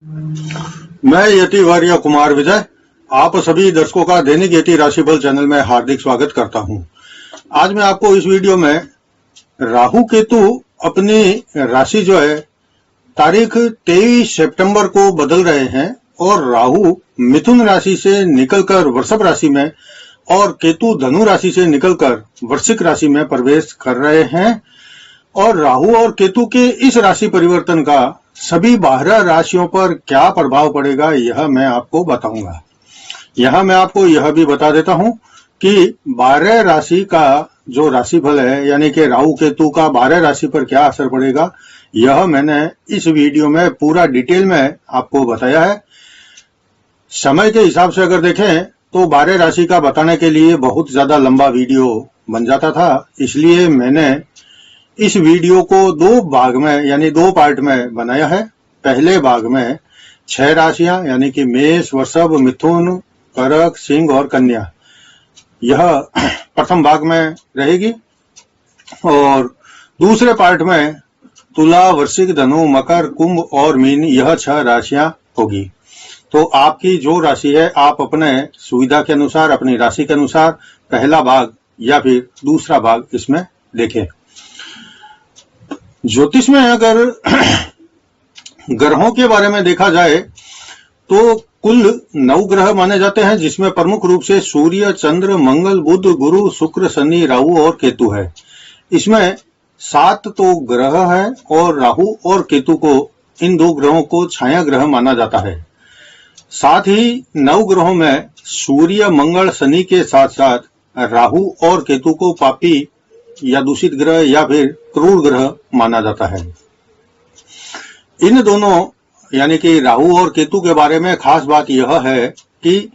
मैं यति वार्य कुमार विजय आप सभी दर्शकों का दैनिक यति राशिफल चैनल में हार्दिक स्वागत करता हूं। आज मैं आपको इस वीडियो में राहु केतु अपनी राशि जो है तारीख 23 सितंबर को बदल रहे हैं और राहु मिथुन राशि से निकलकर वृषभ राशि में और केतु धनु राशि से निकलकर वृश्चिक राशि में प्रवेश कर रहे हैं। और राहु और केतु के इस राशि परिवर्तन का सभी 12 राशियों पर क्या प्रभाव पड़ेगा यह मैं आपको बताऊंगा। यह मैं आपको यह भी बता देता हूं कि 12 राशि का जो राशिफल है यानी कि राहु केतु का 12 राशि पर क्या असर पड़ेगा यह मैंने इस वीडियो में पूरा डिटेल में आपको बताया है। समय के हिसाब से अगर देखें तो 12 राशि का बताने के लिए बहुत ज्यादा लंबा वीडियो बन जाता था, इसलिए मैंने इस वीडियो को 2 भाग में यानी 2 पार्ट में बनाया है। पहले भाग में 6 राशियां यानी कि मेष, वृषभ, मिथुन, कर्क, सिंह और कन्या, यह प्रथम भाग में रहेगी और दूसरे पार्ट में तुला, वृश्चिक, धनु, मकर, कुंभ और मीन, यह 6 राशियां होगी। तो आपकी जो राशि है आप अपने सुविधा के अनुसार, अपनी राशि के अनुसार पहला भाग या फिर दूसरा भाग इसमें देखें। ज्योतिष में अगर ग्रहों के बारे में देखा जाए तो कुल 9 ग्रह माने जाते हैं, जिसमें प्रमुख रूप से सूर्य, चंद्र, मंगल, बुध, गुरु, शुक्र, शनि, राहु और केतु है। इसमें 7 तो ग्रह है और राहु और केतु को, इन 2 ग्रहों को छाया ग्रह माना जाता है। साथ ही 9 ग्रहों में सूर्य, मंगल, शनि के साथ साथ राहु और केतु को पापी या दूषित ग्रह या फिर क्रूर ग्रह माना जाता है। इन दोनों यानी कि राहु और केतु के बारे में खास बात यह है कि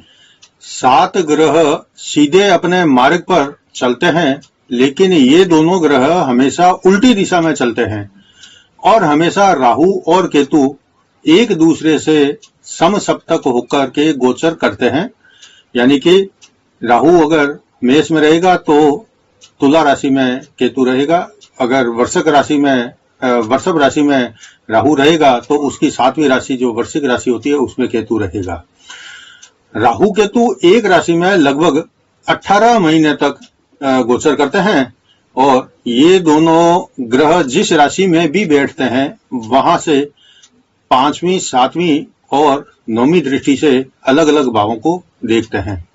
7 ग्रह सीधे अपने मार्ग पर चलते हैं, लेकिन ये दोनों ग्रह हमेशा उल्टी दिशा में चलते हैं और हमेशा राहु और केतु एक दूसरे से समसप्तक होकर के गोचर करते हैं। यानी कि राहु अगर मेष में रहेगा तो तुला राशि में केतु रहेगा, अगर वृषभ राशि में राहु रहेगा तो उसकी 7वीं राशि जो वृश्चिक राशि होती है उसमें केतु रहेगा। राहु केतु एक राशि में लगभग 18 महीने तक गोचर करते हैं और ये दोनों ग्रह जिस राशि में भी बैठते हैं वहां से 5वीं, 7वीं और 9वीं दृष्टि से अलग अलग भावों को देखते हैं।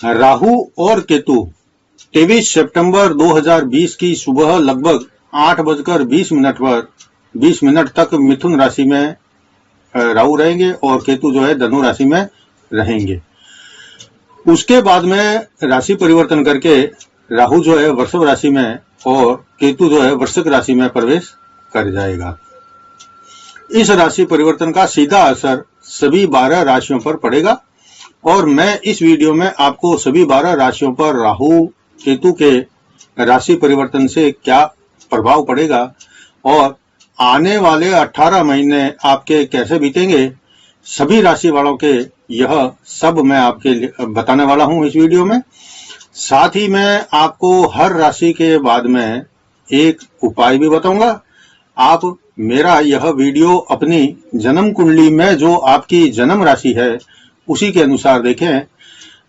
राहु और केतु 23 सितंबर 2020 की सुबह लगभग 8:20 तक मिथुन राशि में राहु रहेंगे और केतु जो है धनु राशि में रहेंगे। उसके बाद में राशि परिवर्तन करके राहु जो है वृषभ राशि में और केतु जो है वृश्चिक राशि में प्रवेश कर जाएगा। इस राशि परिवर्तन का सीधा असर सभी 12 राशियों पर पड़ेगा और मैं इस वीडियो में आपको सभी 12 राशियों पर राहु केतु के राशि परिवर्तन से क्या प्रभाव पड़ेगा और आने वाले 18 महीने आपके कैसे बीतेंगे, सभी राशि वालों के यह सब मैं आपके लिए बताने वाला हूं इस वीडियो में। साथ ही मैं आपको हर राशि के बाद में एक उपाय भी बताऊंगा। आप मेरा यह वीडियो अपनी जन्म कुंडली में जो आपकी जन्म राशि है उसी के अनुसार देखें।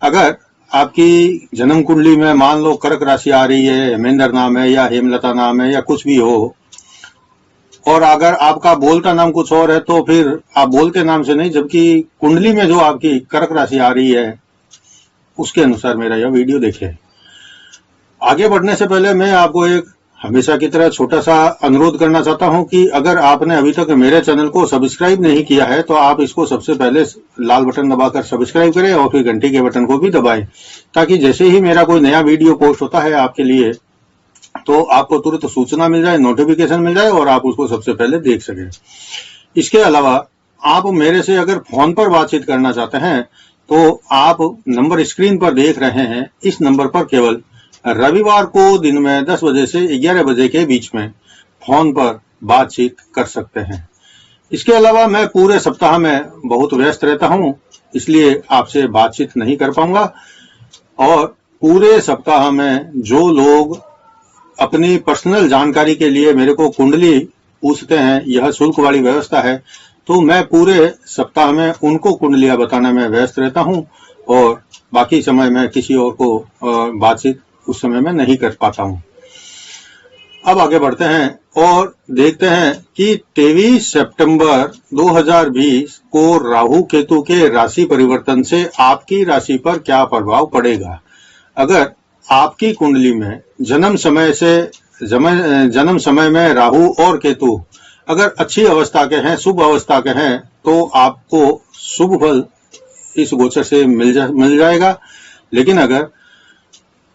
अगर आपकी जन्म कुंडली में मान लो कर्क राशि आ रही है, हेमेंद्र नाम है या हेमलता नाम है या कुछ भी हो, और अगर आपका बोलता नाम कुछ और है तो फिर आप बोलते नाम से नहीं, जबकि कुंडली में जो आपकी कर्क राशि आ रही है उसके अनुसार मेरा यह वीडियो देखें। आगे बढ़ने से पहले मैं आपको एक हमेशा की तरह छोटा सा अनुरोध करना चाहता हूं कि अगर आपने अभी तक मेरे चैनल को सब्सक्राइब नहीं किया है तो आप इसको सबसे पहले लाल बटन दबाकर सब्सक्राइब करें और फिर घंटी के बटन को भी दबाएं, ताकि जैसे ही मेरा कोई नया वीडियो पोस्ट होता है आपके लिए तो आपको तुरंत सूचना मिल जाए, नोटिफिकेशन मिल जाए और आप उसको सबसे पहले देख सकें। इसके अलावा आप मेरे से अगर फोन पर बातचीत करना चाहते हैं तो आप नंबर स्क्रीन पर देख रहे हैं, इस नंबर पर केवल रविवार को दिन में 10 बजे से 11 बजे के बीच में फोन पर बातचीत कर सकते हैं। इसके अलावा मैं पूरे सप्ताह में बहुत व्यस्त रहता हूं, इसलिए आपसे बातचीत नहीं कर पाऊंगा। और पूरे सप्ताह में जो लोग अपनी पर्सनल जानकारी के लिए मेरे को कुंडली पूछते हैं, यह शुल्क वाली व्यवस्था है, तो मैं पूरे सप्ताह में उनको कुंडलियां बताने में व्यस्त रहता हूं और बाकी समय में किसी और को बातचीत उस समय में नहीं कर पाता हूं। अब आगे बढ़ते हैं और देखते हैं कि 23 सितंबर 2020 को राहु केतु के राशि परिवर्तन से आपकी राशि पर क्या प्रभाव पड़ेगा। अगर आपकी कुंडली में जन्म समय में राहु और केतु अगर अच्छी अवस्था के हैं, शुभ अवस्था के हैं, तो आपको शुभ फल इस गोचर से मिल जाएगा। लेकिन अगर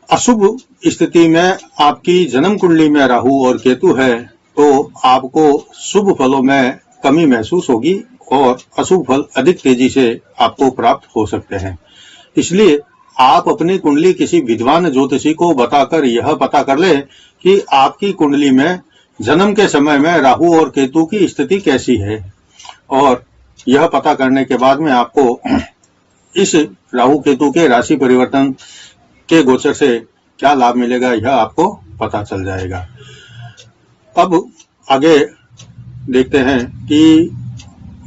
अशुभ स्थिति में आपकी जन्म कुंडली में राहु और केतु है तो आपको शुभ फलों में कमी महसूस होगी और अशुभ फल अधिक तेजी से आपको प्राप्त हो सकते हैं। इसलिए आप अपनी कुंडली किसी विद्वान ज्योतिषी को बताकर यह पता कर ले कि आपकी कुंडली में जन्म के समय में राहु और केतु की स्थिति कैसी है, और यह पता करने के बाद में आपको इस राहु केतु के राशि परिवर्तन के गोचर से क्या लाभ मिलेगा यह आपको पता चल जाएगा। अब आगे देखते हैं कि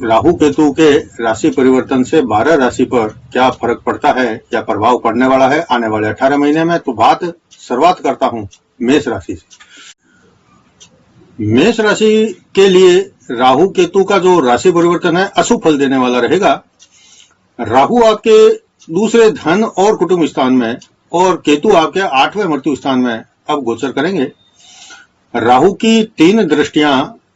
राहु केतु के राशि परिवर्तन से 12 राशि पर क्या फर्क पड़ता है, क्या प्रभाव पड़ने वाला है आने वाले 18 महीने में। तो शुरुआत करता हूं मेष राशि से। मेष राशि के लिए राहु केतु का जो राशि परिवर्तन है अशुभ फल देने वाला रहेगा। राहु आपके दूसरे धन और कुटुंब स्थान में और केतु आपके 8वें मृत्यु स्थान में अब गोचर करेंगे। राहु की 3 दृष्टियां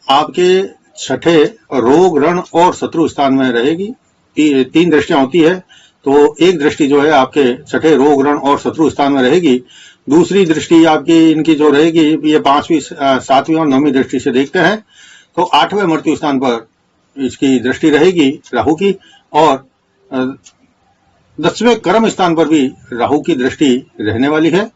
आपके 6ठे रोग ऋण और शत्रु स्थान में रहेगी। 3 दृष्टियां होती है तो एक दृष्टि जो है आपके 6ठे रोग ऋण और शत्रु स्थान में रहेगी। दूसरी दृष्टि आपकी इनकी जो रहेगी ये 5वीं 7वीं और 9वीं दृष्टि से देखते हैं तो 8वें मृत्यु स्थान पर इसकी दृष्टि रहेगी राहु की, और 10वें कर्म स्थान पर भी राहु की दृष्टि रहने वाली है।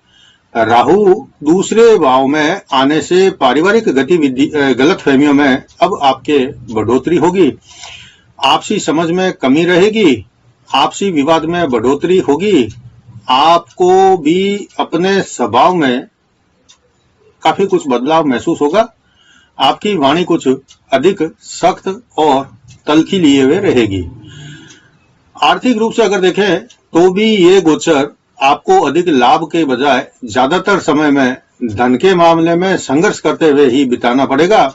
राहु दूसरे भाव में आने से पारिवारिक गतिविधि गलतफहमियों में अब आपके बढ़ोतरी होगी। आपसी समझ में कमी रहेगी, आपसी विवाद में बढ़ोतरी होगी। आपको भी अपने स्वभाव में काफी कुछ बदलाव महसूस होगा। आपकी वाणी कुछ अधिक सख्त और तलखी लिए हुए रहेगी। आर्थिक रूप से अगर देखें तो भी ये गोचर आपको अधिक लाभ के बजाय ज्यादातर समय में धन के मामले में संघर्ष करते हुए ही बिताना पड़ेगा,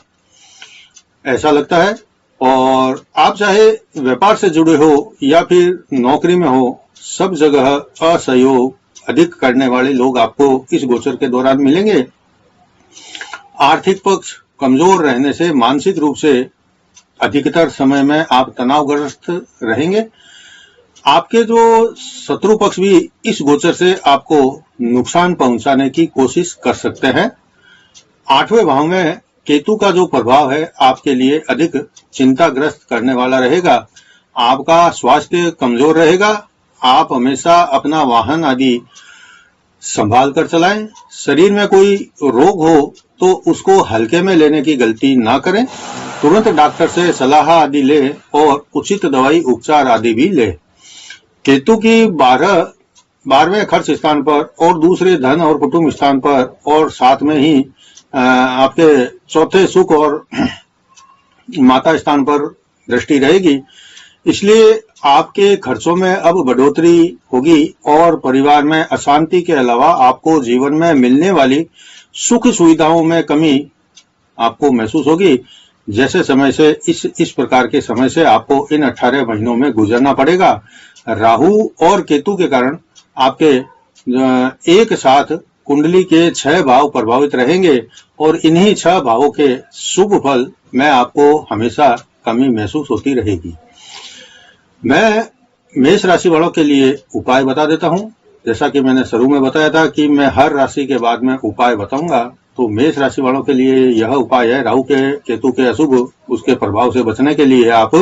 ऐसा लगता है। और आप चाहे व्यापार से जुड़े हो या फिर नौकरी में हो, सब जगह असहयोग अधिक करने वाले लोग आपको इस गोचर के दौरान मिलेंगे। आर्थिक पक्ष कमजोर रहने से मानसिक रूप से अधिकतर समय में आप तनावग्रस्त रहेंगे। आपके जो शत्रु पक्ष भी इस गोचर से आपको नुकसान पहुंचाने की कोशिश कर सकते हैं। 8वें भाव में केतु का जो प्रभाव है आपके लिए अधिक चिंताग्रस्त करने वाला रहेगा। आपका स्वास्थ्य कमजोर रहेगा। आप हमेशा अपना वाहन आदि संभाल कर चलाएं। शरीर में कोई रोग हो तो उसको हल्के में लेने की गलती ना करें। तुरंत डॉक्टर से सलाह आदि लें और उचित दवाई उपचार आदि भी लें। केतु की 12वें खर्च स्थान पर और दूसरे धन और कुटुंब स्थान पर और साथ में ही आपके चौथे सुख और माता स्थान पर दृष्टि रहेगी। इसलिए आपके खर्चों में अब बढ़ोतरी होगी और परिवार में अशांति के अलावा आपको जीवन में मिलने वाली सुख सुविधाओं में कमी आपको महसूस होगी। जैसे समय से इस प्रकार के समय से आपको इन 18 महीनों में गुजरना पड़ेगा। राहु और केतु के कारण आपके एक साथ कुंडली के 6 भाव प्रभावित रहेंगे और इन्हीं 6 भावों के शुभ फल में आपको हमेशा कमी महसूस होती रहेगी। मैं मेष राशि वालों के लिए उपाय बता देता हूं। जैसा कि मैंने शुरू में बताया था कि मैं हर राशि के बाद में उपाय बताऊंगा, तो मेष राशि वालों के लिए यह उपाय है। राहु के केतु के अशुभ उसके प्रभाव से बचने के लिए आप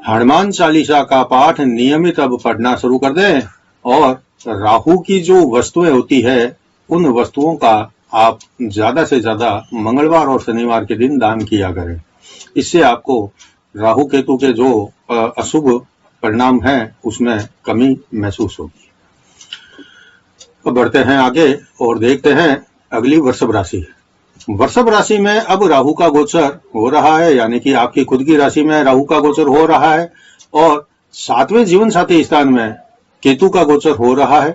हनुमान चालीसा का पाठ नियमित अब पढ़ना शुरू कर दें और राहु की जो वस्तुएं होती है उन वस्तुओं का आप ज्यादा से ज्यादा मंगलवार और शनिवार के दिन दान किया करें। इससे आपको राहु केतु के जो अशुभ परिणाम हैं उसमें कमी महसूस होगी। अब बढ़ते हैं आगे और देखते हैं अगली वृषभ राशि। वृषभ राशि में अब राहु का गोचर हो रहा है, यानी कि आपकी खुद की राशि में राहु का गोचर हो रहा है और 7वें जीवन साथी स्थान में केतु का गोचर हो रहा है।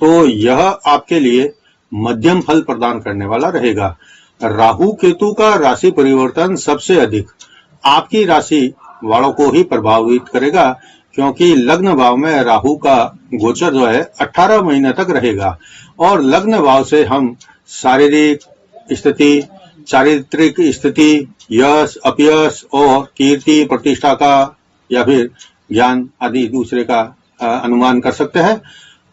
तो यह आपके लिए मध्यम फल प्रदान करने वाला रहेगा। राहु केतु का राशि परिवर्तन सबसे अधिक आपकी राशि वालों को ही प्रभावित करेगा, क्योंकि लग्न भाव में राहु का गोचर जो है 18 महीने तक रहेगा और लग्न भाव से हम शारीरिक स्थिति, चारित्रिक स्थिति, यश, अपयश और कीर्ति, प्रतिष्ठा का या फिर ज्ञान आदि दूसरे का अनुमान कर सकते हैं।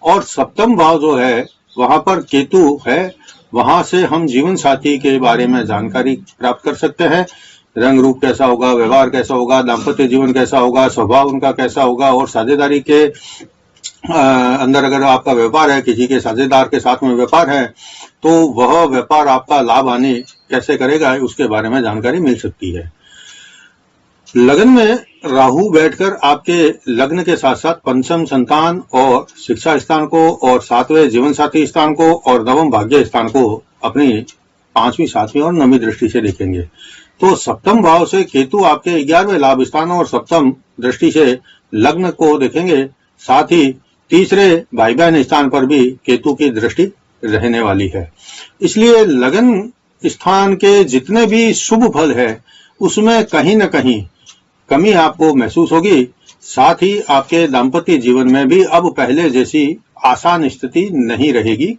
और सप्तम भाव जो है वहां पर केतु है, वहां से हम जीवन साथी के बारे में जानकारी प्राप्त कर सकते हैं। रंग रूप कैसा होगा, व्यवहार कैसा होगा, दाम्पत्य जीवन कैसा होगा, स्वभाव उनका कैसा होगा और साझेदारी के अंदर अगर आपका व्यापार है, किसी के साझेदार के साथ में व्यापार है, तो वह व्यापार आपका लाभ हानि कैसे करेगा उसके बारे में जानकारी मिल सकती है। लगन में राहु बैठकर आपके लग्न के साथ साथ पंचम संतान और शिक्षा स्थान को और 7वें जीवन साथी स्थान को और नवम भाग्य स्थान को अपनी 5वीं, 7वीं और 9वीं दृष्टि से देखेंगे। तो सप्तम भाव से केतु आपके 11वें लाभ स्थान और सप्तम दृष्टि से लग्न को देखेंगे। साथ ही तीसरे भाई बहन स्थान पर भी केतु की दृष्टि रहने वाली है। इसलिए लगन स्थान के जितने भी शुभ फल है उसमें कहीं न कहीं कमी आपको महसूस होगी। साथ ही आपके दाम्पत्य जीवन में भी अब पहले जैसी आसान स्थिति नहीं रहेगी।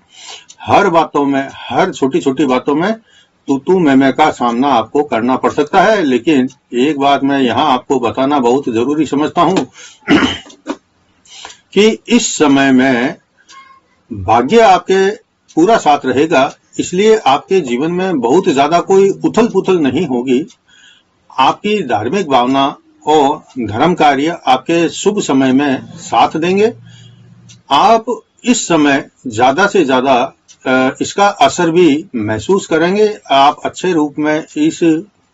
हर बातों में, हर छोटी छोटी बातों में तू मैं का सामना आपको करना पड़ सकता है। लेकिन एक बात मैं यहाँ आपको बताना बहुत जरूरी समझता हूँ कि इस समय में भाग्य आपके पूरा साथ रहेगा, इसलिए आपके जीवन में बहुत ज्यादा कोई उथल पुथल नहीं होगी। आपकी धार्मिक भावना और धर्म कार्य आपके शुभ समय में साथ देंगे। आप इस समय ज्यादा से ज्यादा इसका असर भी महसूस करेंगे। आप अच्छे रूप में इस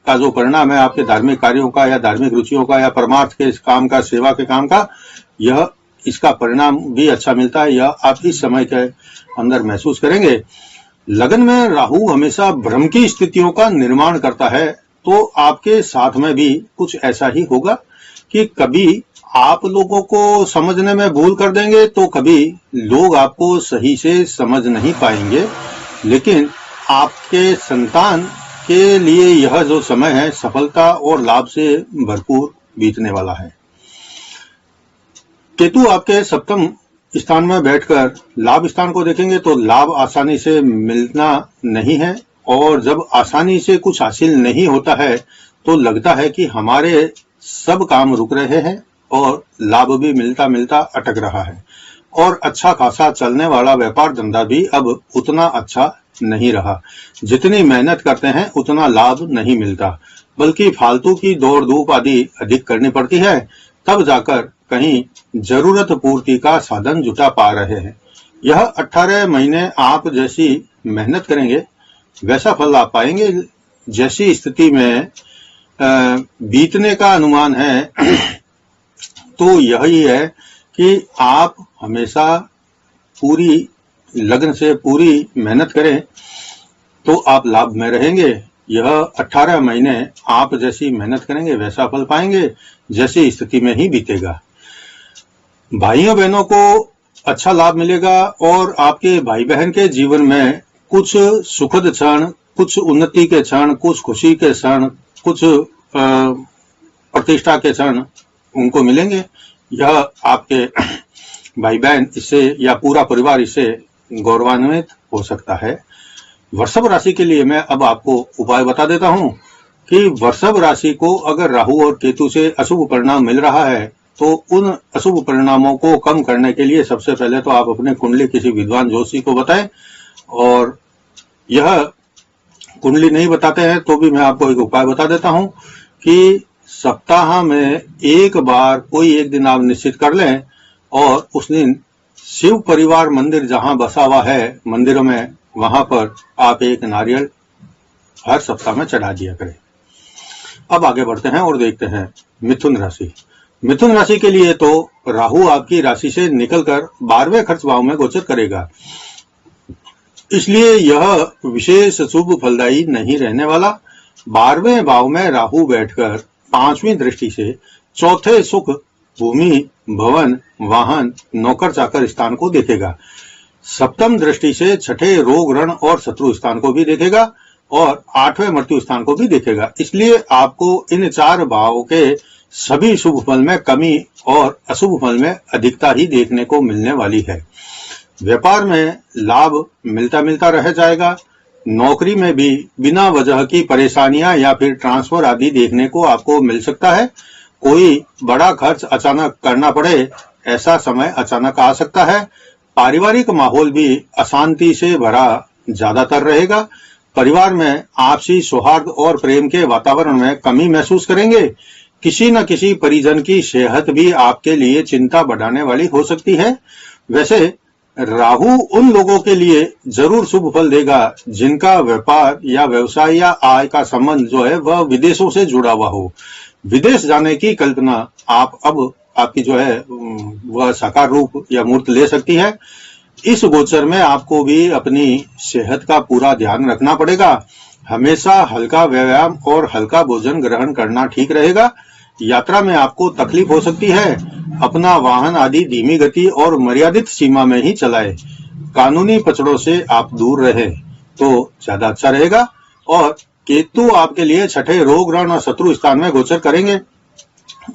का जो परिणाम है आपके धार्मिक कार्यों का या धार्मिक रुचियों का या परमार्थ के काम का, सेवा के काम का, यह इसका परिणाम भी अच्छा मिलता है। यह आप इस समय के अंदर महसूस करेंगे। लगन में राहु हमेशा भ्रम की स्थितियों का निर्माण करता है, तो आपके साथ में भी कुछ ऐसा ही होगा कि कभी आप लोगों को समझने में भूल कर देंगे तो कभी लोग आपको सही से समझ नहीं पाएंगे। लेकिन आपके संतान के लिए यह जो समय है सफलता और लाभ से भरपूर बीतने वाला है। केतु आपके सप्तम स्थान में बैठकर लाभ स्थान को देखेंगे तो लाभ आसानी से मिलना नहीं है, और जब आसानी से कुछ हासिल नहीं होता है तो लगता है कि हमारे सब काम रुक रहे हैं और लाभ भी मिलता मिलता अटक रहा है। और अच्छा खासा चलने वाला व्यापार धंधा भी अब उतना अच्छा नहीं रहा। जितनी मेहनत करते हैं उतना लाभ नहीं मिलता, बल्कि फालतू की दौड़ धूप आदि अधिक करनी पड़ती है, तब जाकर कहीं जरूरत पूर्ति का साधन जुटा पा रहे हैं। यह 18 महीने आप जैसी मेहनत करेंगे वैसा फल आप पाएंगे। जैसी स्थिति में बीतने का अनुमान है तो यही है कि आप हमेशा पूरी लगन से पूरी मेहनत करें तो आप लाभ में रहेंगे। यह 18 महीने आप जैसी मेहनत करेंगे वैसा फल पाएंगे, जैसी स्थिति में ही बीतेगा। भाइयों बहनों को अच्छा लाभ मिलेगा और आपके भाई बहन के जीवन में कुछ सुखद क्षण, कुछ उन्नति के क्षण, कुछ खुशी के क्षण, कुछ प्रतिष्ठा के क्षण उनको मिलेंगे। यह आपके भाई बहन इससे या पूरा परिवार इससे गौरवान्वित हो सकता है। वृषभ राशि के लिए मैं अब आपको उपाय बता देता हूं कि वृषभ राशि को अगर राहु और केतु से अशुभ परिणाम मिल रहा है तो उन अशुभ परिणामों को कम करने के लिए सबसे पहले तो आप अपने कुंडली किसी विद्वान ज्योतिषी को बताएं, और यह कुंडली नहीं बताते हैं तो भी मैं आपको एक उपाय बता देता हूं कि सप्ताह में एक बार कोई एक दिन आप निश्चित कर लें और उस दिन शिव परिवार मंदिर जहां बसा हुआ है मंदिरों में, वहां पर आप एक नारियल हर सप्ताह में चढ़ा दिया करें। अब आगे बढ़ते हैं और देखते हैं मिथुन राशि। मिथुन राशि के लिए तो राहु आपकी राशि से निकलकर 12वें खर्च भाव में गोचर करेगा। इसलिए यह विशेष शुभ फलदायी नहीं रहने वाला। 12वें भाव में राहु बैठकर 5वीं दृष्टि से चौथे सुख, भूमि, भवन, वाहन, नौकर चाकर स्थान को देखेगा। सप्तम दृष्टि से छठे रोग, रण और शत्रु स्थान को भी देखेगा और 8वें मृत्यु स्थान को भी देखेगा। इसलिए आपको इन 4 भावों के सभी शुभ फल में कमी और अशुभ फल में अधिकता ही देखने को मिलने वाली है। व्यापार में लाभ मिलता मिलता रह जाएगा। नौकरी में भी बिना वजह की परेशानियां या फिर ट्रांसफर आदि देखने को आपको मिल सकता है। कोई बड़ा खर्च अचानक करना पड़े, ऐसा समय अचानक आ सकता है। पारिवारिक माहौल भी अशांति से भरा ज्यादातर रहेगा। परिवार में आपसी सौहार्द और प्रेम के वातावरण में कमी महसूस करेंगे। किसी न किसी परिजन की सेहत भी आपके लिए चिंता बढ़ाने वाली हो सकती है। वैसे राहु उन लोगों के लिए जरूर शुभ फल देगा जिनका व्यापार या व्यवसाय या आय का संबंध जो है वह विदेशों से जुड़ा हुआ हो। विदेश जाने की कल्पना आप अब आपकी जो है वह साकार रूप या मूर्त ले सकती है। इस गोचर में आपको भी अपनी सेहत का पूरा ध्यान रखना पड़ेगा। हमेशा हल्का व्यायाम और हल्का भोजन ग्रहण करना ठीक रहेगा। यात्रा में आपको तकलीफ हो सकती है। अपना वाहन आदि धीमी गति और मर्यादित सीमा में ही चलाएं। कानूनी पचड़ों से आप दूर रहें तो ज्यादा अच्छा रहेगा। और केतु आपके लिए छठे रोग, रण और शत्रु स्थान में गोचर करेंगे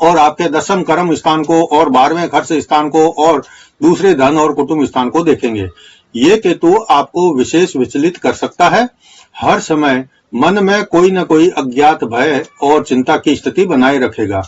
और आपके 10वें कर्म स्थान को और 12वें खर्च स्थान को और दूसरे धन और कुटुंब स्थान को देखेंगे। ये केतु आपको विशेष विचलित कर सकता है। हर समय मन में कोई न कोई अज्ञात भय और चिंता की स्थिति बनाए रखेगा।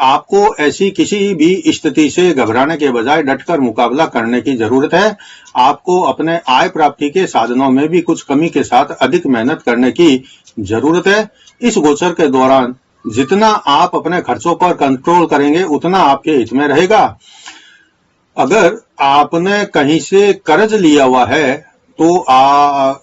आपको ऐसी किसी भी स्थिति से घबराने के बजाय डटकर मुकाबला करने की जरूरत है। आपको अपने आय प्राप्ति के साधनों में भी कुछ कमी के साथ अधिक मेहनत करने की जरूरत है। इस गोचर के दौरान जितना आप अपने खर्चों पर कंट्रोल करेंगे उतना आपके हित में रहेगा। अगर आपने कहीं से कर्ज लिया हुआ है तो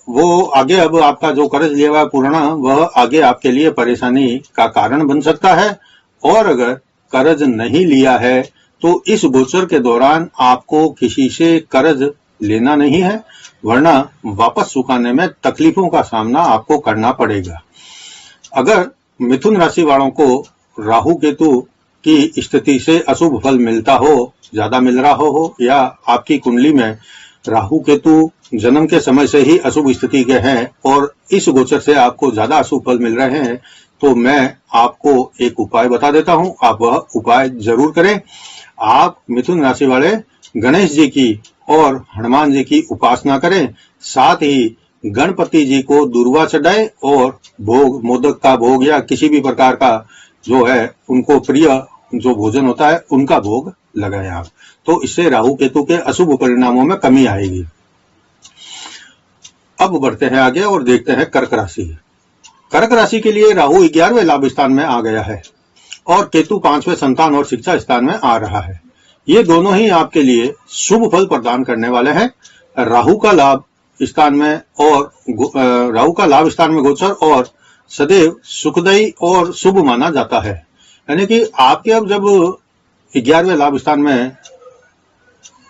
वो आगे अब आपका जो कर्ज लिया हुआ है पुराना वह आगे आपके लिए परेशानी का कारण बन सकता है। और अगर कर्ज नहीं लिया है तो इस गोचर के दौरान आपको किसी से कर्ज लेना नहीं है, वरना वापस चुकाने में तकलीफों का सामना आपको करना पड़ेगा। अगर मिथुन राशि वालों को राहु केतु की स्थिति से अशुभ फल मिलता हो, ज्यादा मिल रहा हो या आपकी कुंडली में राहु केतु जन्म के समय से ही अशुभ स्थिति के हैं और इस गोचर से आपको ज्यादा अशुभ फल मिल रहे हैं, तो मैं आपको एक उपाय बता देता हूं। आप वह उपाय जरूर करें। आप मिथुन राशि वाले गणेश जी की और हनुमान जी की उपासना करें। साथ ही गणपति जी को दूर्वा चढ़ाएं और भोग, मोदक का भोग या किसी भी प्रकार का जो है उनको प्रिय जो भोजन होता है उनका भोग लगाएं आप। तो इससे राहु केतु के अशुभ परिणामों में कमी आएगी। अब बढ़ते हैं आगे और देखते हैं कर्क राशि। कर्क राशि के लिए राहु 11वें लाभ स्थान में आ गया है और केतु 5वें संतान और शिक्षा स्थान में आ रहा है। ये दोनों ही आपके लिए शुभ फल प्रदान करने वाले हैं। राहु का लाभ स्थान में और राहु का लाभ स्थान में गोचर और सदैव सुखदायी और शुभ माना जाता है। यानी कि आपके अब जब 11वें लाभ स्थान में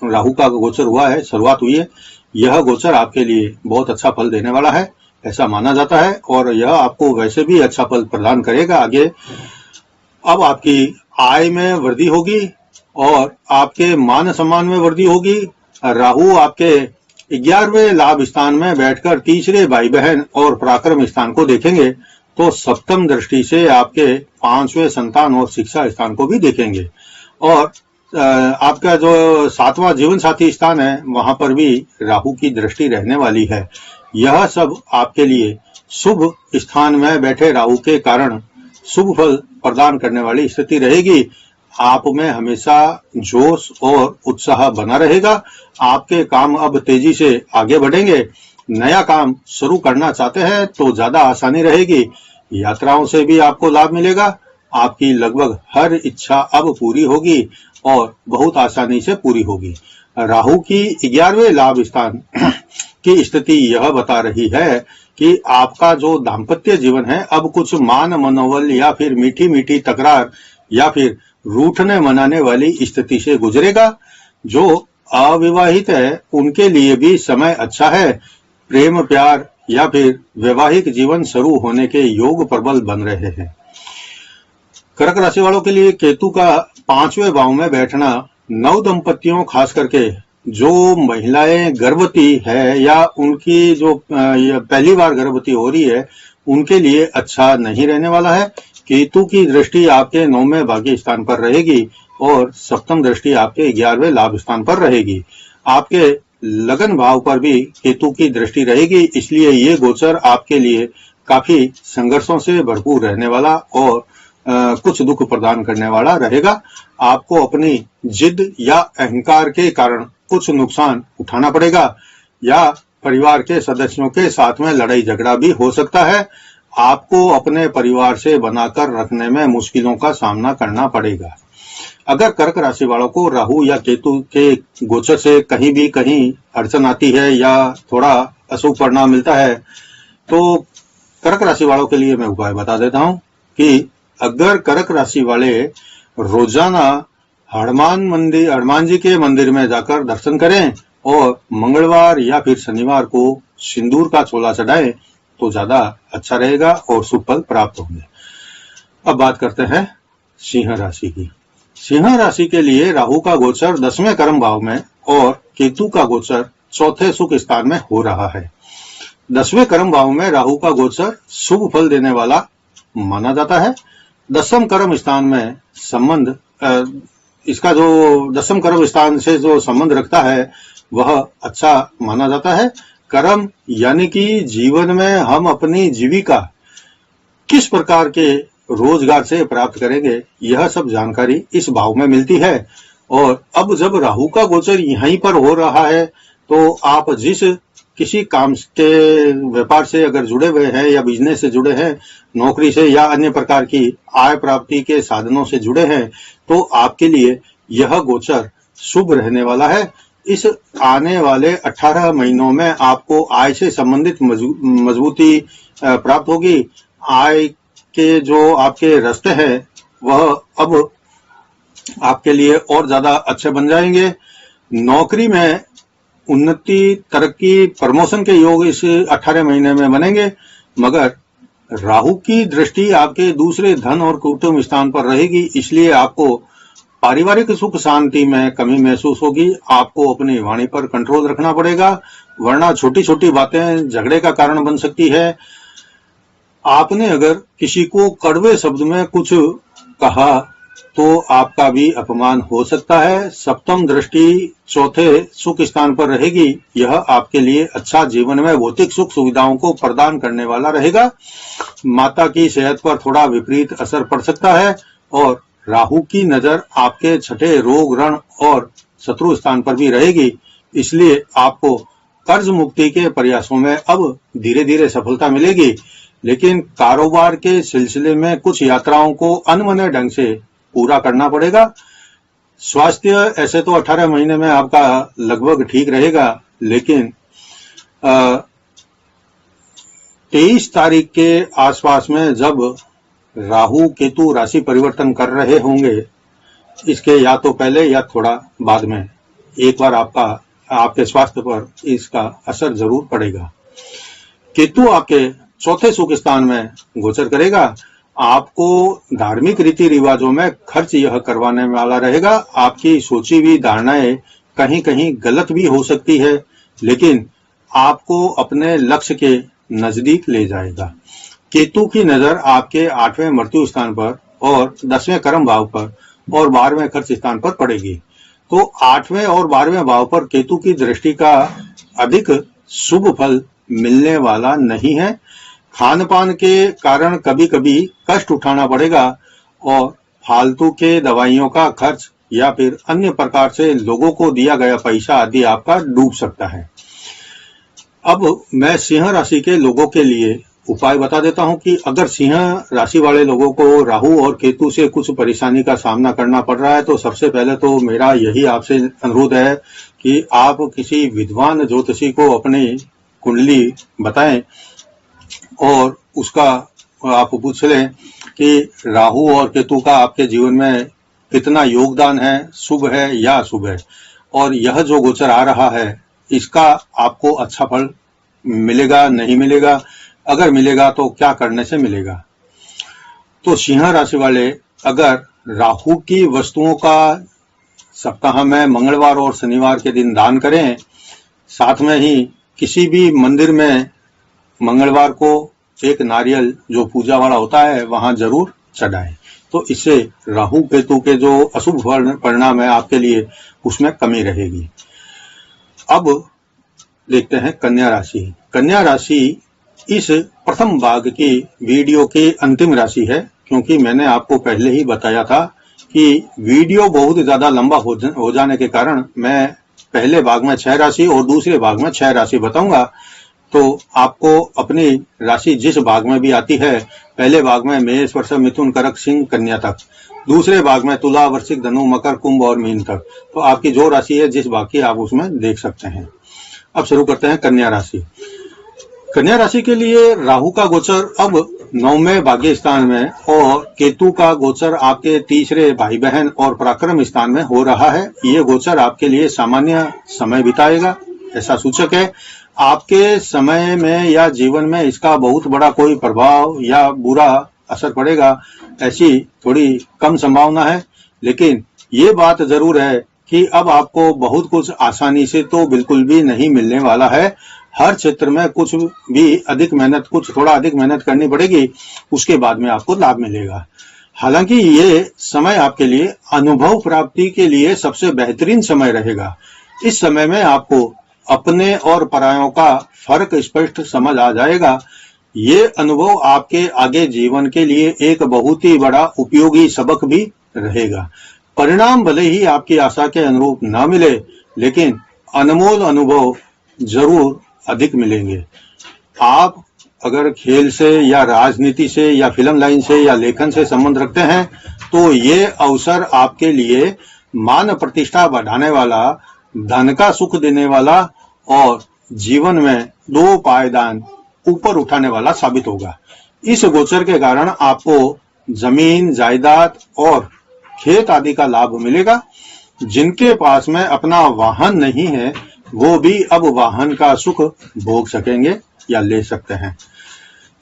राहु का गोचर हुआ है, शुरुआत हुई है, यह गोचर आपके लिए बहुत अच्छा फल देने वाला है, ऐसा माना जाता है और यह आपको वैसे भी अच्छा फल प्रदान करेगा आगे। अब आपकी आय में वृद्धि होगी और आपके मान सम्मान में वृद्धि होगी। राहु आपके 11वें लाभ स्थान में बैठकर तीसरे भाई बहन और पराक्रम स्थान को देखेंगे तो सप्तम दृष्टि से आपके 5वें संतान और शिक्षा स्थान को भी देखेंगे और आपका जो 7वां जीवन साथी स्थान है वहां पर भी राहु की दृष्टि रहने वाली है। यह सब आपके लिए शुभ स्थान में बैठे राहु के कारण शुभ फल प्रदान करने वाली स्थिति रहेगी। आप में हमेशा जोश और उत्साह बना रहेगा। आपके काम अब तेजी से आगे बढ़ेंगे। नया काम शुरू करना चाहते हैं तो ज्यादा आसानी रहेगी। यात्राओं से भी आपको लाभ मिलेगा। आपकी लगभग हर इच्छा अब पूरी होगी और बहुत आसानी से पूरी होगी। राहु की 11वें लाभ स्थान की स्थिति यह बता रही है कि आपका जो दाम्पत्य जीवन है अब कुछ मान मनोबल या फिर मीठी मीठी तकरार या फिर रूठने मनाने वाली स्थिति से गुजरेगा। जो अविवाहित है उनके लिए भी समय अच्छा है। प्रेम प्यार या फिर वैवाहिक जीवन शुरू होने के योग प्रबल बन रहे हैं। कर्क राशि वालों के लिए केतु का 5वें भाव में बैठना नव दंपतियों, खास करके जो महिलाएं गर्भवती है या उनकी जो पहली बार गर्भवती हो रही है, उनके लिए अच्छा नहीं रहने वाला है। केतु की दृष्टि आपके 9वें भाग्य स्थान पर रहेगी और सप्तम दृष्टि आपके 11वें लाभ स्थान पर रहेगी। आपके लगन भाव पर भी केतु की दृष्टि रहेगी, इसलिए ये गोचर आपके लिए काफी संघर्षों से भरपूर रहने वाला और कुछ दुख प्रदान करने वाला रहेगा। आपको अपनी जिद या अहंकार के कारण कुछ नुकसान उठाना पड़ेगा या परिवार के सदस्यों के साथ में लड़ाई झगड़ा भी हो सकता है। आपको अपने परिवार से बनाकर रखने में मुश्किलों का सामना करना पड़ेगा। अगर कर्क राशि वालों को राहु या केतु के गोचर से कहीं अड़चन आती है या थोड़ा अशुभ परिणाम मिलता है, तो कर्क राशि वालों के लिए मैं उपाय बता देता हूं कि अगर कर्क राशि वाले रोजाना हनुमान जी के मंदिर में जाकर दर्शन करें और मंगलवार या फिर शनिवार को सिंदूर का चोला चढ़ाएं तो ज्यादा अच्छा रहेगा और शुभ फल प्राप्त होंगे। अब बात करते हैं सिंह राशि की। सिंह राशि के लिए राहु का गोचर 10वें कर्म भाव में और केतु का गोचर 4थे सुख स्थान में हो रहा है। 10वें कर्म भाव में राहु का गोचर शुभ फल देने वाला माना जाता है। 10म कर्म स्थान में संबंध इसका जो 10म कर्म स्थान से जो संबंध रखता है वह अच्छा माना जाता है। कर्म यानी कि जीवन में हम अपनी जीविका किस प्रकार के रोजगार से प्राप्त करेंगे, यह सब जानकारी इस भाव में मिलती है। और अब जब राहु का गोचर यहीं पर हो रहा है तो आप जिस किसी काम के व्यापार से अगर जुड़े हुए हैं या बिजनेस से जुड़े हैं, नौकरी से या अन्य प्रकार की आय प्राप्ति के साधनों से जुड़े हैं, तो आपके लिए यह गोचर शुभ रहने वाला है। इस आने वाले 18 महीनों में आपको आय से संबंधित मजबूती प्राप्त होगी। आय के जो आपके रास्ते हैं वह अब आपके लिए और ज्यादा अच्छे बन जाएंगे। नौकरी में उन्नति, तरक्की, प्रमोशन के योग इस 18 महीने में बनेंगे, मगर राहु की दृष्टि आपके दूसरे धन और कुटुंब स्थान पर रहेगी, इसलिए आपको पारिवारिक सुख शांति में कमी महसूस होगी। आपको अपनी वाणी पर कंट्रोल रखना पड़ेगा, वरना छोटी छोटी बातें झगड़े का कारण बन सकती है। आपने अगर किसी को कड़वे शब्द में कुछ कहा तो आपका भी अपमान हो सकता है। सप्तम दृष्टि 4थे सुख स्थान पर रहेगी, यह आपके लिए अच्छा जीवन में भौतिक सुख सुविधाओं को प्रदान करने वाला रहेगा। माता की सेहत पर थोड़ा विपरीत असर पड़ सकता है और राहु की नजर आपके 6ठे रोग, ऋण और शत्रु स्थान पर भी रहेगी, इसलिए आपको कर्ज मुक्ति के प्रयासों में अब धीरे धीरे सफलता मिलेगी। लेकिन कारोबार के सिलसिले में कुछ यात्राओं को अनमने ढंग से पूरा करना पड़ेगा। स्वास्थ्य ऐसे तो 18 महीने में आपका लगभग ठीक रहेगा, लेकिन 23 तारीख के आसपास में जब राहु केतु राशि परिवर्तन कर रहे होंगे, इसके या तो पहले या थोड़ा बाद में एक बार आपके स्वास्थ्य पर इसका असर जरूर पड़ेगा। केतु आपके 4थे सुख स्थान में गोचर करेगा। आपको धार्मिक रीति रिवाजों में खर्च यह करवाने वाला रहेगा। आपकी सोची हुई धारणाएं कहीं कहीं गलत भी हो सकती है, लेकिन आपको अपने लक्ष्य के नजदीक ले जाएगा। केतु की नजर आपके 8वें मृत्यु स्थान पर और 10वें कर्म भाव पर और 12वें खर्च स्थान पर पड़ेगी। तो 8वें और 12वें भाव पर केतु की दृष्टि का अधिक शुभ फल मिलने वाला नहीं है। खान पान के कारण कभी कभी कष्ट उठाना पड़ेगा और फालतू के दवाइयों का खर्च या फिर अन्य प्रकार से लोगों को दिया गया पैसा आदि आपका डूब सकता है। अब मैं सिंह राशि के लोगों के लिए उपाय बता देता हूं कि अगर सिंह राशि वाले लोगों को राहु और केतु से कुछ परेशानी का सामना करना पड़ रहा है, तो सबसे पहले तो मेरा यही आपसे अनुरोध है कि आप किसी विद्वान ज्योतिषी को अपनी कुंडली बताएं और उसका आप पूछ लें कि राहु और केतु का आपके जीवन में कितना योगदान है, शुभ है या अशुभ है, और यह जो गोचर आ रहा है इसका आपको अच्छा फल मिलेगा, नहीं मिलेगा, अगर मिलेगा तो क्या करने से मिलेगा। तो सिंह राशि वाले अगर राहु की वस्तुओं का सप्ताह में मंगलवार और शनिवार के दिन दान करें, साथ में ही किसी भी मंदिर में मंगलवार को एक नारियल जो पूजा वाला होता है वहां जरूर चढ़ाएं, तो इससे राहु केतु के जो अशुभ परिणाम है आपके लिए उसमें कमी रहेगी। अब देखते हैं कन्या राशि। कन्या राशि इस प्रथम भाग की वीडियो की अंतिम राशि है, क्योंकि मैंने आपको पहले ही बताया था कि वीडियो बहुत ज्यादा लंबा हो जाने के कारण मैं पहले भाग में 6 राशि और दूसरे भाग में 6 राशि बताऊंगा। तो आपको अपनी राशि जिस भाग में भी आती है, पहले भाग में मेष, वृषभ, मिथुन, कर्क, सिंह, कन्या तक, दूसरे भाग में तुला, वृश्चिक, धनु, मकर, कुंभ और मीन तक, तो आपकी जो राशि है जिस भाग की आप उसमें देख सकते हैं। अब शुरू करते हैं कन्या राशि। कन्या राशि के लिए राहु का गोचर अब 9वें भाग्य स्थान में और केतु का गोचर आपके तीसरे भाई बहन और पराक्रम स्थान में हो रहा है। ये गोचर आपके लिए सामान्य समय बिताएगा, ऐसा सूचक है। आपके समय में या जीवन में इसका बहुत बड़ा कोई प्रभाव या बुरा असर पड़ेगा ऐसी थोड़ी कम संभावना है, लेकिन ये बात जरूर है कि अब आपको बहुत कुछ आसानी से तो बिल्कुल भी नहीं मिलने वाला है। हर क्षेत्र में कुछ थोड़ा अधिक मेहनत करनी पड़ेगी, उसके बाद में आपको लाभ मिलेगा। हालांकि ये समय आपके लिए अनुभव प्राप्ति के लिए सबसे बेहतरीन समय रहेगा। इस समय में आपको अपने और परायों का फर्क स्पष्ट समझ आ जाएगा। ये अनुभव आपके आगे जीवन के लिए एक बहुत ही बड़ा उपयोगी सबक भी रहेगा। परिणाम भले ही आपकी आशा के अनुरूप ना मिले, लेकिन अनमोल अनुभव जरूर अधिक मिलेंगे। आप अगर खेल से या राजनीति से या फिल्म लाइन से या लेखन से संबंध रखते हैं, तो ये अवसर आपके लिए मान प्रतिष्ठा बढ़ाने वाला, धन का सुख देने वाला और जीवन में 2 पायदान ऊपर उठाने वाला साबित होगा। इस गोचर के कारण आपको जमीन, जायदाद और खेत आदि का लाभ मिलेगा। जिनके पास में अपना वाहन नहीं है वो भी अब वाहन का सुख भोग सकेंगे या ले सकते हैं।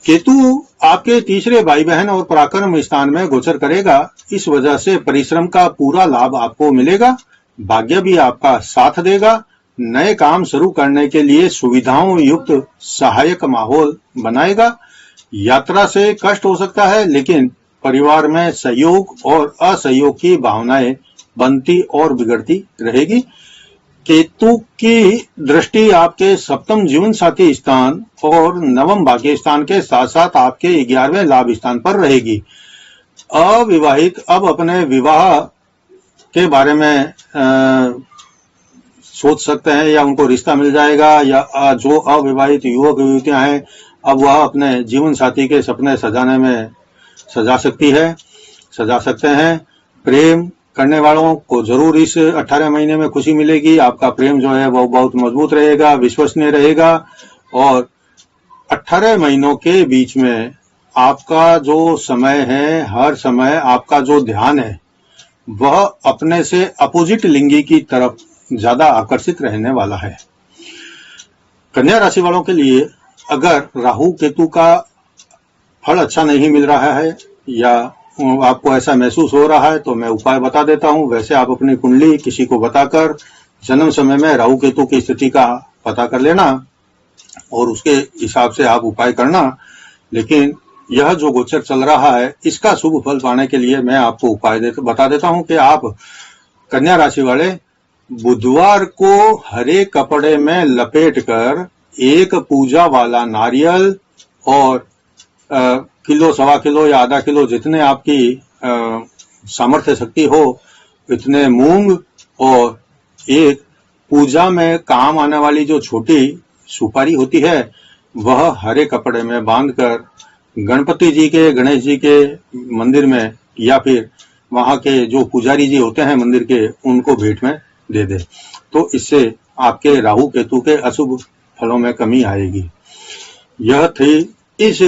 केतु आपके तीसरे भाई बहन और पराक्रम स्थान में गोचर करेगा, इस वजह से परिश्रम का पूरा लाभ आपको मिलेगा। भाग्य भी आपका साथ देगा। नए काम शुरू करने के लिए सुविधाओं युक्त सहायक माहौल बनाएगा। यात्रा से कष्ट हो सकता है, लेकिन परिवार में सहयोग और असहयोग की भावनाएं बनती और बिगड़ती रहेगी। केतु की दृष्टि आपके सप्तम जीवन साथी स्थान और नवम भाग्य स्थान के साथ साथ आपके 11वें लाभ स्थान पर रहेगी। अविवाहित अब अपने विवाह के बारे में सोच सकते हैं या उनको रिश्ता मिल जाएगा, या जो अविवाहित युवक युवतियां हैं अब वह अपने जीवन साथी के सपने सजा सकते हैं। प्रेम करने वालों को जरूर इस 18 महीने में खुशी मिलेगी। आपका प्रेम जो है वो बहुत मजबूत रहेगा, विश्वसनीय रहेगा और 18 महीनों के बीच में आपका जो समय है, हर समय आपका जो ध्यान है वह अपने से अपोजिट लिंगी की तरफ ज्यादा आकर्षित रहने वाला है। कन्या राशि वालों के लिए अगर राहु केतु का फल अच्छा नहीं मिल रहा है या आपको ऐसा महसूस हो रहा है तो मैं उपाय बता देता हूं। वैसे आप अपनी कुंडली किसी को बताकर जन्म समय में राहु केतु की स्थिति का पता कर लेना और उसके हिसाब से आप उपाय करना। लेकिन यह जो गोचर चल रहा है इसका शुभ फल पाने के लिए मैं आपको उपाय बता देता हूं कि आप कन्या राशि वाले बुधवार को हरे कपड़े में लपेटकर एक पूजा वाला नारियल और किलो, सवा किलो या आधा किलो जितने आपकी सामर्थ्य शक्ति हो इतने मूंग और एक पूजा में काम आने वाली जो छोटी सुपारी होती है वह हरे कपड़े में बांधकर गणपति जी के, गणेश जी के मंदिर में या फिर वहां के जो पुजारी जी होते हैं मंदिर के उनको भेंट में दे दे, तो इससे आपके राहु केतु के अशुभ फलों में कमी आएगी। यह थी इस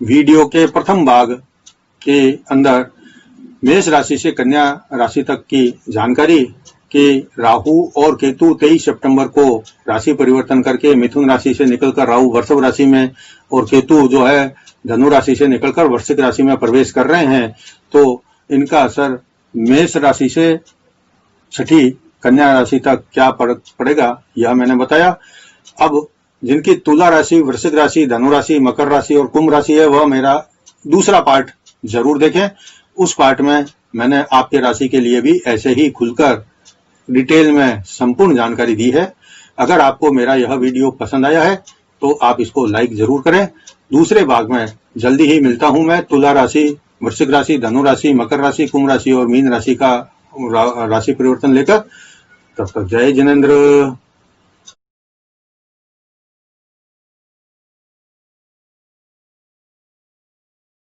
वीडियो के प्रथम भाग के अंदर मेष राशि से कन्या राशि तक की जानकारी। कि राहु और केतु 23 सितंबर को राशि परिवर्तन करके मिथुन राशि से निकलकर राहु वृषभ राशि में और केतु जो है धनु राशि से निकलकर वृश्चिक राशि में प्रवेश कर रहे हैं, तो इनका असर मेष राशि से छठी कन्या राशि तक क्या पड़ेगा यह मैंने बताया। अब जिनकी तुला राशि, वृश्चिक राशि, धनु राशि, मकर राशि और कुंभ राशि है, वह मेरा दूसरा पार्ट जरूर देखें। उस पार्ट में मैंने आपके राशि के लिए भी ऐसे ही खुलकर डिटेल में संपूर्ण जानकारी दी है। अगर आपको मेरा यह वीडियो पसंद आया है तो आप इसको लाइक जरूर करें। दूसरे भाग में जल्दी ही मिलता हूं मैं तुला राशि, वृश्चिक राशि, धनु राशि, मकर राशि, कुंभ राशि और मीन राशि का राशि परिवर्तन लेकर। तब तक जय जिनेंद्र।